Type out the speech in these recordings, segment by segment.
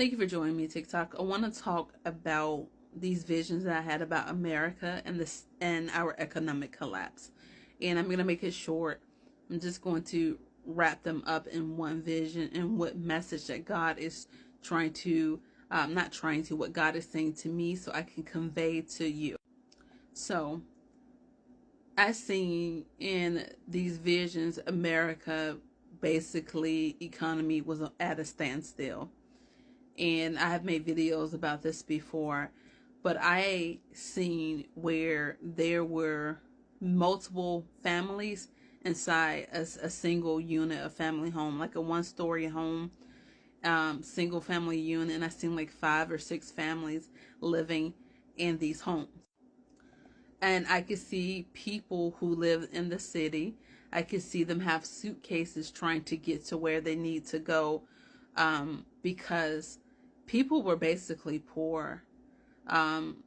Thank you for joining me, TikTok. I want to talk about these visions that I had about America and this and our economic collapse. And I'm going to make it short. I'm just going to wrap them up in one vision and what message that God is trying to, not trying to, what God is saying to me so I can convey to you. So, I seen in these visions, America basically economy was at a standstill, and I have made videos about this before, but I seen where there were multiple families inside a single unit of family home, like a one-story home, single family unit, and I seen like 5 or 6 families living in these homes. And I could see people who live in the city. I could see them have suitcases trying to get to where they need to go, because people were basically poor. Um,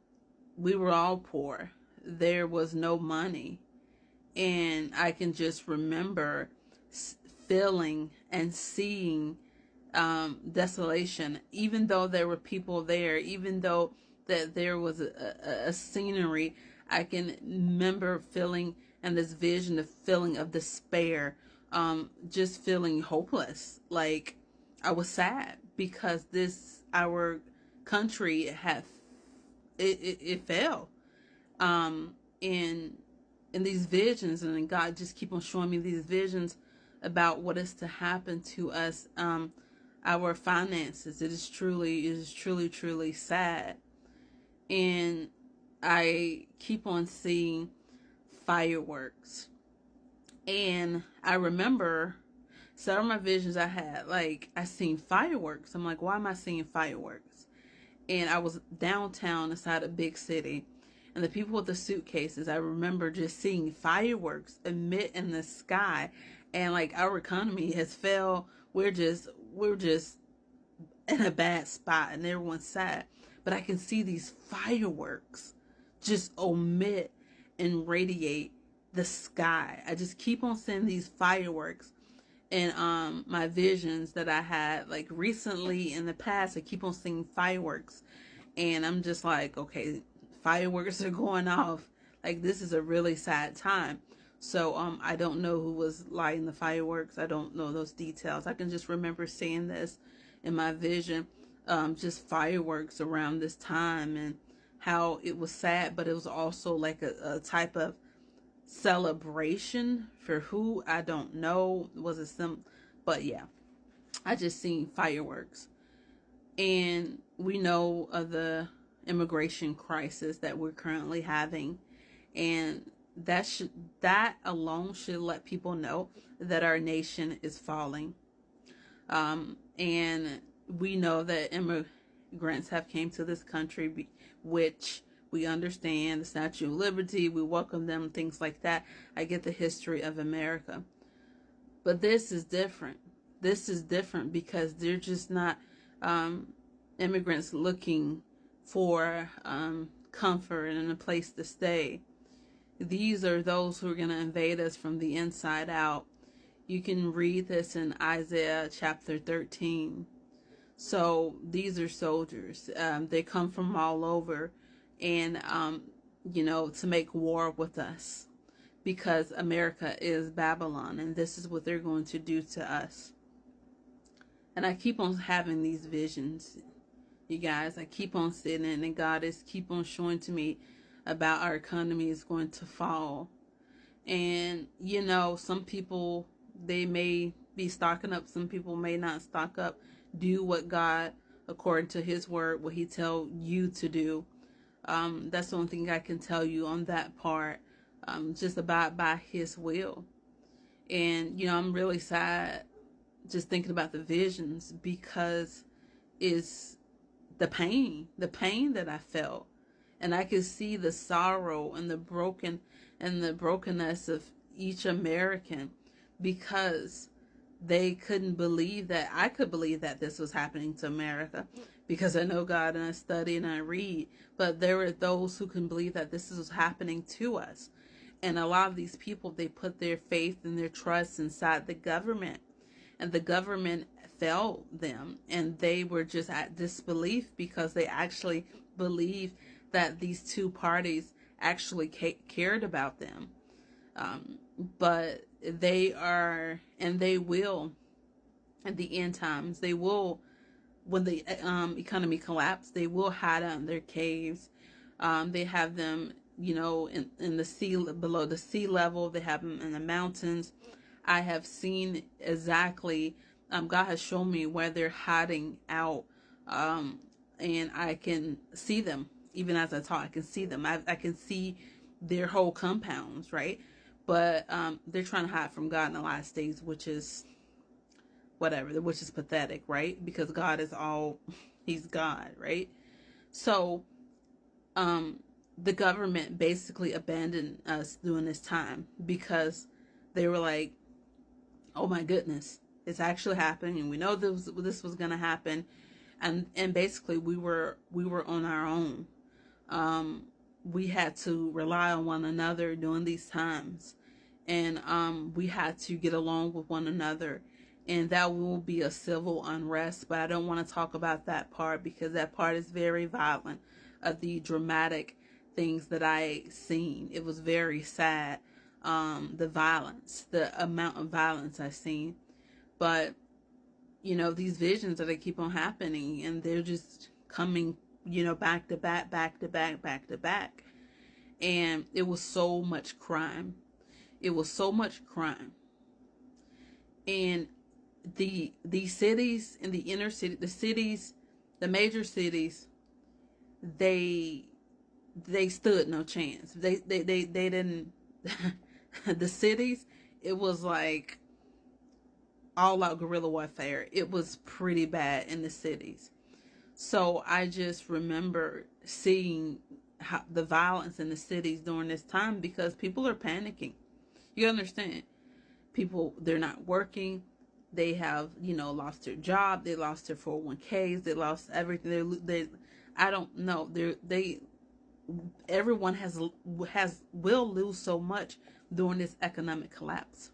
we were all poor. There was no money. And I can just remember feeling and seeing desolation, even though there were people there, even though that there was a scenery. I can remember feeling and this vision, the feeling of despair, just feeling hopeless. Like I was sad because this our country had it fell. In these visions, and then God just keep on showing me these visions about what is to happen to us, our finances. It is truly sad. And I keep on seeing fireworks. And I remember some of my visions I had, like I seen fireworks. I'm like, why am I seeing fireworks? And I was downtown inside a big city, and the people with the suitcases, I remember just seeing fireworks emit in the sky, and like our economy has fell. We're just in a bad spot, and everyone's sad. But I can see these fireworks just emit and radiate the sky. I just keep on seeing these fireworks and my visions that I had like recently in the past. I keep on seeing fireworks, and I'm just like, okay, fireworks are going off. Like this is a really sad time. So I don't know who was lighting the fireworks. I don't know those details. I can just remember seeing this in my vision, just fireworks around this time, and how it was sad, but it was also like a type of celebration for who I don't know. Was it some? But yeah, I just seen fireworks, and we know of the immigration crisis that we're currently having, and that alone should let people know that our nation is falling. And we know that immigrants have came to this country, which we understand the Statue of Liberty. We welcome them, things like that. I get the history of America, but this is different. This is different because they're just not um, immigrants looking for comfort and a place to stay. These are those who are going to invade us from the inside out. You can read this in Isaiah chapter 13. So these are soldiers. They come from all over, and to make war with us, because America is Babylon, and this is what they're going to do to us. And I keep on having these visions, you guys. I keep on sitting, and God is keep on showing to me about our economy is going to fall. And some people, they may be stocking up, some people may not stock up. Do what God, according to his word, what he tell you to do. That's the only thing I can tell you on that part. Just abide by his will. And I'm really sad just thinking about the visions, because it's the pain that I felt, and I could see the sorrow and the brokenness of each American, because they couldn't believe that I could believe that this was happening to America, because I know God and I study and I read. But there are those who can believe that this is happening to us. And a lot of these people, they put their faith and their trust inside the government. And the government failed them, and they were just at disbelief because they actually believed that these two parties actually cared about them. Um, but they are, and they will, at the end times, they will, when the economy collapse, they will hide out in their caves. They have them, in the sea, below the sea level. They have them in the mountains. I have seen exactly. God has shown me where they're hiding out, and I can see them even as I talk. I can see them. I can see their whole compounds, right? But they're trying to hide from God in the last days, which is whatever, which is pathetic, right? Because God is all, He's God, right? So, the government basically abandoned us during this time because they were like, "Oh my goodness, it's actually happening, and we know this was going to happen," and basically we were on our own. Um, we had to rely on one another during these times, and we had to get along with one another, and that will be a civil unrest. But I don't want to talk about that part because that part is very violent, of the dramatic things that I seen. It was very sad, the violence, the amount of violence I seen. But these visions that they keep on happening, and they're just coming, back to back, back to back, back to back. And it was so much crime. It was so much crime. And the cities in the inner city, the cities, the major cities, they stood no chance. They didn't. The cities, it was like all out guerrilla warfare. It was pretty bad in the cities. So I just remember seeing the violence in the cities during this time because people are panicking. You understand? People, they're not working. They have, lost their job. They lost their 401ks. They lost everything. I don't know. Everyone will lose so much during this economic collapse.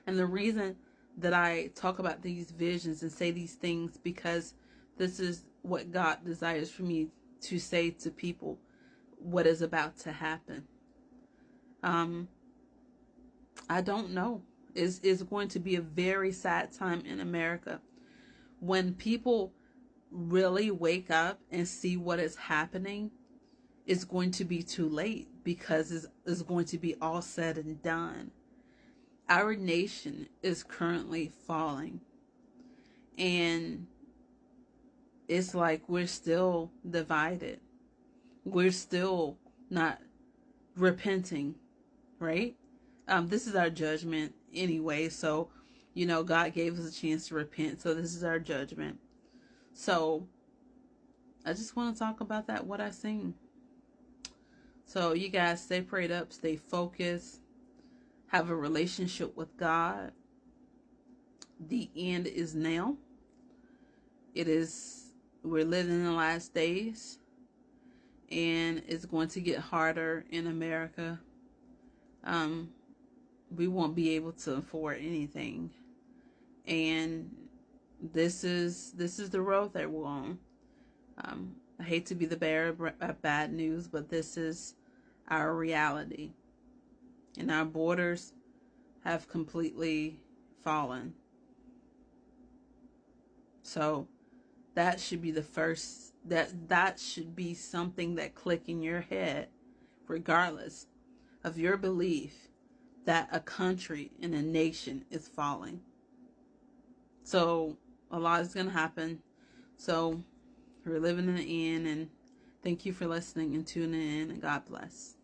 And the reason that I talk about these visions and say these things, because this is what God desires for me to say to people, what is about to happen. I don't know. It's going to be a very sad time in America when people really wake up and see what is happening. It's going to be too late because it's going to be all said and done. Our nation is currently falling, and it's like we're still divided. We're still not repenting, right? This is our judgment anyway. So, God gave us a chance to repent. So this is our judgment. So I just want to talk about that, what I seen. So you guys stay prayed up, stay focused, have a relationship with God. The end is now. We're living in the last days, and it's going to get harder in America. We won't be able to afford anything, and this is the road that we're on. I hate to be the bearer of bad news, but this is our reality, and our borders have completely fallen. So that should be the first, that should be something that click in your head, regardless of your belief, that a country and a nation is falling. So a lot is going to happen. So we're living in the end, and thank you for listening and tuning in, and God bless.